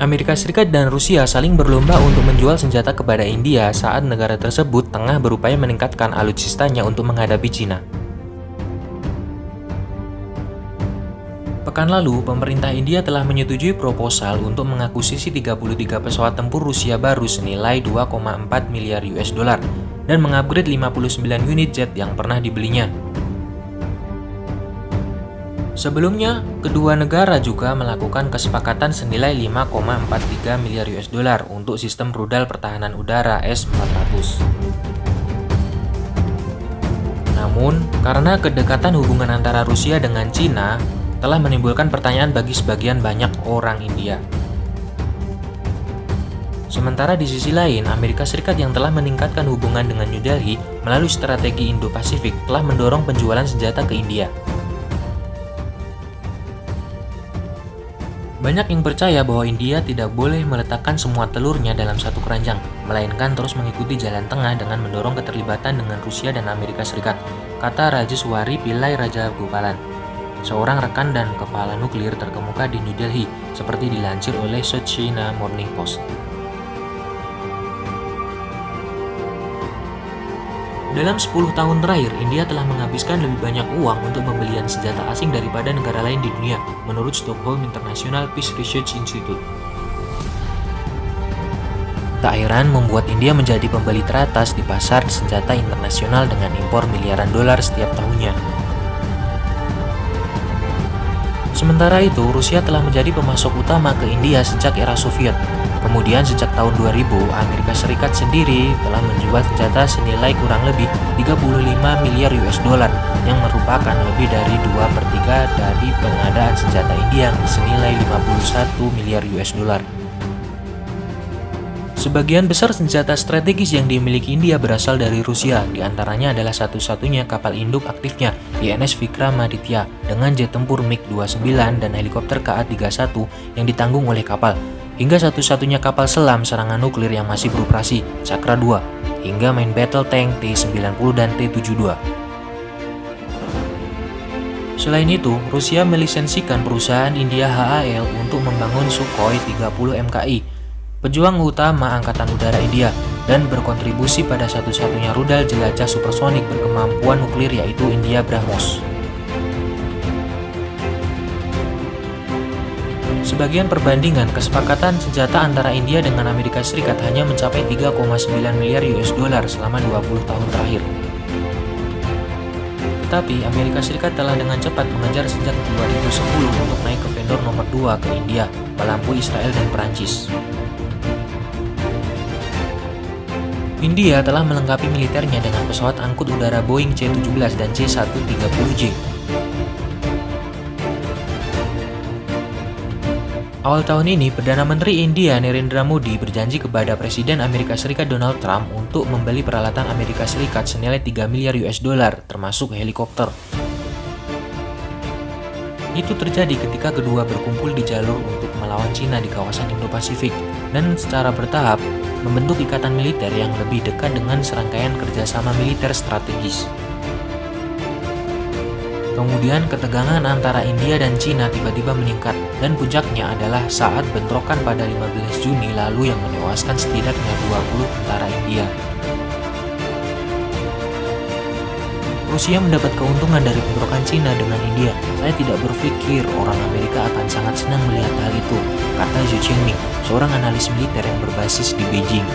Amerika Serikat dan Rusia saling berlomba untuk menjual senjata kepada India saat negara tersebut tengah berupaya meningkatkan alutsistanya untuk menghadapi Cina. Pekan lalu, pemerintah India telah menyetujui proposal untuk mengakuisisi 33 pesawat tempur Rusia baru senilai 2,4 miliar US dollar dan mengupgrade 59 unit jet yang pernah dibelinya. Sebelumnya, kedua negara juga melakukan kesepakatan senilai 5,43 miliar US dollar untuk sistem rudal pertahanan udara S-400. Namun, karena kedekatan hubungan antara Rusia dengan Cina telah menimbulkan pertanyaan bagi sebagian banyak orang India. Sementara di sisi lain, Amerika Serikat yang telah meningkatkan hubungan dengan New Delhi melalui strategi Indo-Pasifik telah mendorong penjualan senjata ke India. Banyak yang percaya bahwa India tidak boleh meletakkan semua telurnya dalam satu keranjang, melainkan terus mengikuti jalan tengah dengan mendorong keterlibatan dengan Rusia dan Amerika Serikat, kata Rajeswari Pillai Rajagopalan, seorang rekan dan kepala nuklir terkemuka di New Delhi, seperti dilansir oleh South China Morning Post. Dalam 10 tahun terakhir, India telah menghabiskan lebih banyak uang untuk pembelian senjata asing daripada negara lain di dunia, menurut Stockholm International Peace Research Institute. Tak heran membuat India menjadi pembeli teratas di pasar senjata internasional dengan impor miliaran dolar setiap tahunnya. Sementara itu, Rusia telah menjadi pemasok utama ke India sejak era Soviet. Kemudian sejak tahun 2000, Amerika Serikat sendiri telah menjual senjata senilai kurang lebih 35 miliar US dollar yang merupakan lebih dari 2/3 dari pengadaan senjata India senilai 51 miliar US dollar. Sebagian besar senjata strategis yang dimiliki India berasal dari Rusia, diantaranya adalah satu-satunya kapal induk aktifnya, INS Vikramaditya, dengan jet tempur MiG-29 dan helikopter Ka-31 yang ditanggung oleh kapal, hingga satu-satunya kapal selam serangan nuklir yang masih beroperasi, Chakra 2, hingga main battle tank T-90 dan T-72. Selain itu, Rusia melisensikan perusahaan India HAL untuk membangun Sukhoi 30 MKI, pejuang utama Angkatan Udara India, dan berkontribusi pada satu-satunya rudal jelajah supersonik berkemampuan nuklir yaitu India BrahMos. Sebagian perbandingan kesepakatan senjata antara India dengan Amerika Serikat hanya mencapai 3,9 miliar US dollar selama 20 tahun terakhir. Tetapi Amerika Serikat telah dengan cepat mengejar sejak 2010 untuk naik ke vendor nomor 2 ke India, melampaui Israel dan Perancis. India telah melengkapi militernya dengan pesawat angkut udara Boeing C-17 dan C-130J. Awal tahun ini, Perdana Menteri India Narendra Modi berjanji kepada Presiden Amerika Serikat Donald Trump untuk membeli peralatan Amerika Serikat senilai 3 miliar US dollar, termasuk helikopter. Itu terjadi ketika kedua berkumpul di jalur untuk melawan Cina di kawasan Indo-Pasifik dan secara bertahap membentuk ikatan militer yang lebih dekat dengan serangkaian kerjasama militer strategis. Kemudian ketegangan antara India dan Cina tiba-tiba meningkat dan puncaknya adalah saat bentrokan pada 15 Juni lalu yang menewaskan setidaknya 20 tentara India. Rusia mendapat keuntungan dari bentrokan Cina dengan India. Saya tidak berpikir orang Amerika akan sangat senang melihat hal itu, kata Zhu Qingming, seorang analis militer yang berbasis di Beijing.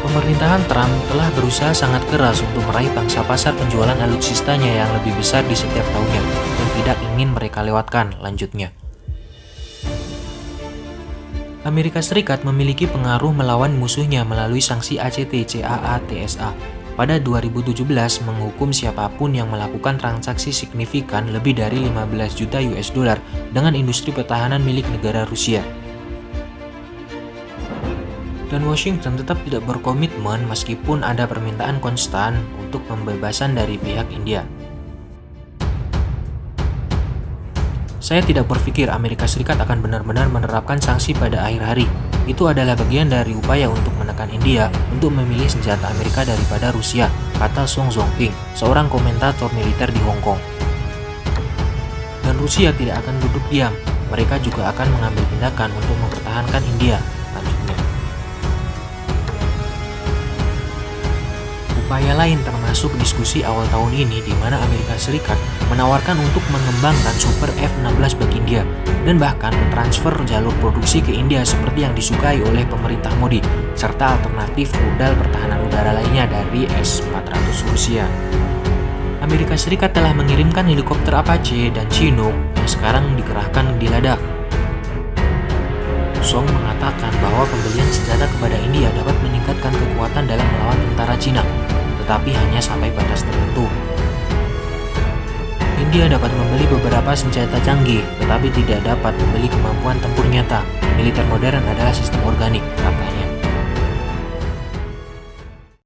Pemerintahan Trump telah berusaha sangat keras untuk meraih pangsa pasar penjualan alutsistanya yang lebih besar di setiap tahunnya dan tidak ingin mereka lewatkan, lanjutnya. Amerika Serikat memiliki pengaruh melawan musuhnya melalui sanksi ACT-CAATSA. Pada 2017 menghukum siapapun yang melakukan transaksi signifikan lebih dari 15 juta US dollar dengan industri pertahanan milik negara Rusia. Dan Washington tetap tidak berkomitmen meskipun ada permintaan konstan untuk pembebasan dari pihak India. Saya tidak berpikir Amerika Serikat akan benar-benar menerapkan sanksi pada akhir hari. Itu adalah bagian dari upaya untuk menekan India untuk memilih senjata Amerika daripada Rusia, kata Song Zongping, seorang komentator militer di Hong Kong. Dan Rusia tidak akan duduk diam. mereka juga akan mengambil tindakan untuk mempertahankan India, lanjutnya. Upaya lain termasuk diskusi awal tahun ini di mana Amerika Serikat menawarkan untuk mengembangkan Super F-16 bagi India dan bahkan mentransfer jalur produksi ke India seperti yang disukai oleh pemerintah Modi, serta alternatif rudal pertahanan udara lainnya dari S-400 Rusia. Amerika Serikat telah mengirimkan helikopter Apache dan Chinook yang sekarang dikerahkan di Ladakh. Song mengatakan bahwa pembelian senjata kepada India dapat meningkatkan kekuatan dalam melawan tentara Cina, tetapi hanya sampai batas tertentu. India dapat membeli beberapa senjata canggih, tetapi tidak dapat membeli kemampuan tempur nyata. Militer modern adalah sistem organik, kata